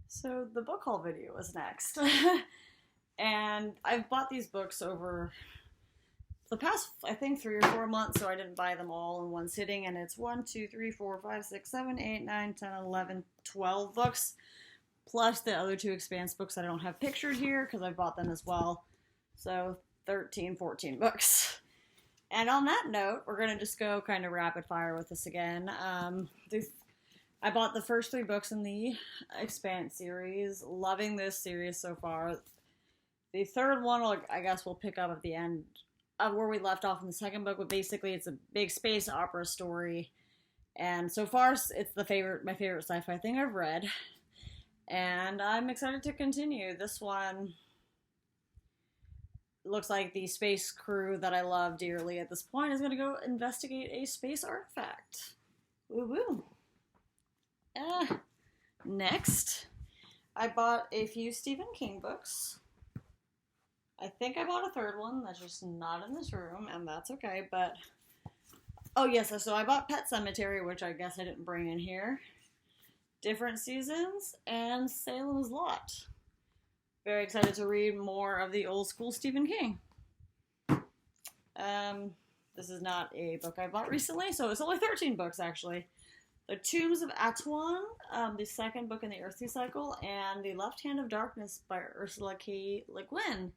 So the book haul video is next. And I've bought these books over the past, I think, 3 or 4 months, so I didn't buy them all in one sitting. And it's 1, 2, 3, 4, 5, 6, 7, 8, 9, 10, 11, 12 books, plus the other two Expanse books that I don't have pictured here because I bought them as well. So 13, 14 books. And on that note, we're going to just go kind of rapid fire with this again. I bought the first 3 books in the Expanse series. Loving this series so far. The third one, I guess we'll pick up at the end of where we left off in the second book, but basically it's a big space opera story. And so far, it's my favorite sci-fi thing I've read. And I'm excited to continue. This one looks like the space crew that I love dearly at this point is going to go investigate a space artifact. Woo woo. Next, I bought a few Stephen King books. I think I bought a third one that's just not in this room, and that's okay, but... Oh, yes, so I bought Pet Sematary, which I guess I didn't bring in here. Different Seasons, and Salem's Lot. Very excited to read more of the old school Stephen King. This is not a book I bought recently, so it's only 13 books, actually. The Tombs of Atuan, the second book in the Earthly Cycle, and The Left Hand of Darkness by Ursula K. Le Guin.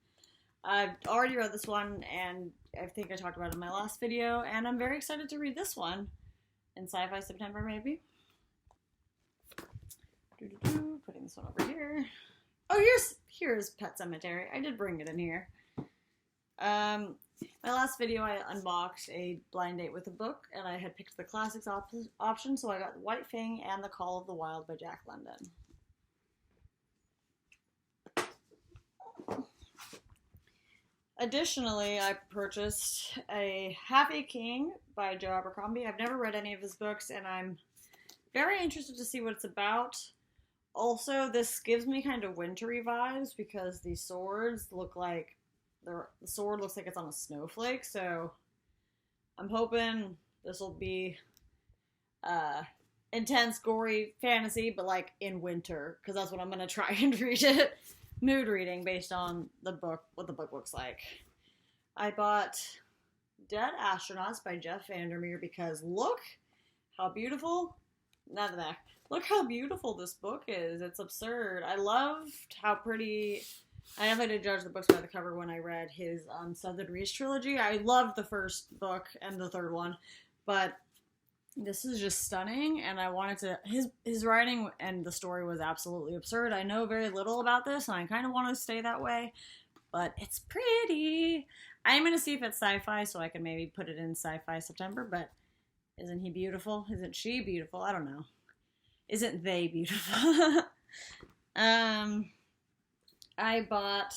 I've already read this one, and I think I talked about it in my last video, and I'm very excited to read this one in Sci-Fi September, maybe. Putting this one over here. Oh, here's Pet Sematary. I did bring it in here. My last video, I unboxed a blind date with a book, and I had picked the classics option, so I got White Fang and The Call of the Wild by Jack London. Additionally, I purchased a Half a King by Joe Abercrombie. I've never read any of his books, and I'm very interested to see what it's about. Also, this gives me kind of wintry vibes because the swords look like the sword looks like it's on a snowflake, so I'm hoping this will be intense, gory fantasy, but like in winter, because that's what I'm gonna try and read it. Mood reading based on the book, what the book looks like. I bought Dead Astronauts by Jeff Vandermeer because look how beautiful. Not the back. Look how beautiful this book is. It's absurd. I loved how pretty. I definitely did judge the books by the cover when I read his Southern Reach trilogy. I loved the first book and the third one, but this is just stunning, and I wanted to... His writing and the story was absolutely absurd. I know very little about this, and I kind of want to stay that way, but it's pretty. I'm going to see if it's sci-fi, so I can maybe put it in Sci-Fi September, but isn't he beautiful? Isn't she beautiful? I don't know. Isn't they beautiful? I bought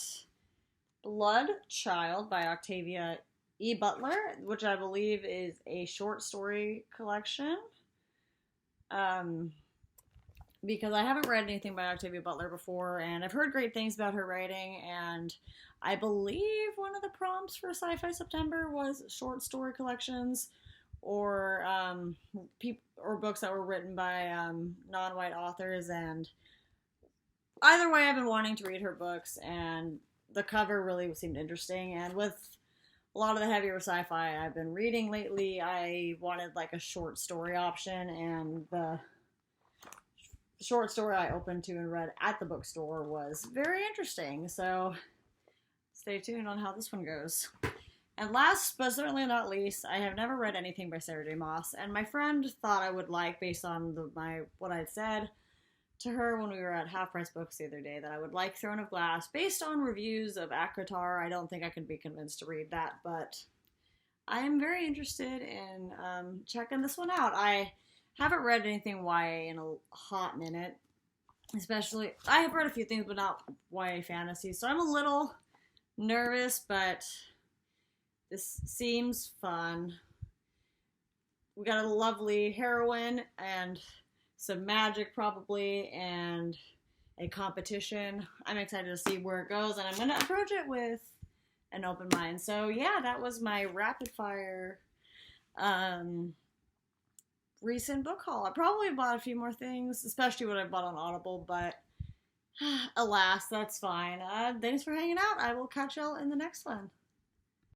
Blood Child by Octavia E. Butler, which I believe is a short story collection. Because I haven't read anything by Octavia Butler before, and I've heard great things about her writing, and I believe one of the prompts for Sci-Fi September was short story collections, or books that were written by non-white authors, and either way, I've been wanting to read her books, and the cover really seemed interesting, and with a lot of the heavier sci-fi I've been reading lately, I wanted like a short story option, and the short story I opened to and read at the bookstore was very interesting, so stay tuned on how this one goes. And last, but certainly not least, I have never read anything by Sarah J. Maas, and my friend thought I would like, based on what I'd said to her when we were at Half Price Books the other day, that I would like Throne of Glass. Based on reviews of ACOTAR, I don't think I could be convinced to read that, but I am very interested in checking this one out. I haven't read anything YA in a hot minute. Especially, I have read a few things, but not YA fantasy, so I'm a little nervous, but this seems fun. We got a lovely heroine, and some magic probably, and a competition. I'm excited to see where it goes, and I'm going to approach it with an open mind. So yeah, that was my rapid fire recent book haul. I probably bought a few more things, especially what I bought on Audible, but Alas, that's fine. Thanks for hanging out. I will catch y'all in the next one.